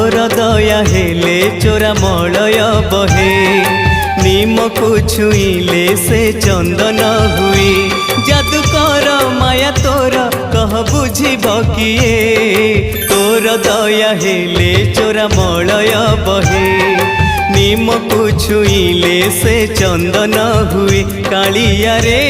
तोर दया हेले चोरा मलय बहे निम को छुईले से चंदन हुए जादू कर माया तोर कह बुझिब किए तोर दया हेले चोरा मलय बहे निम को छुईले से चंदन हुए कालिया रे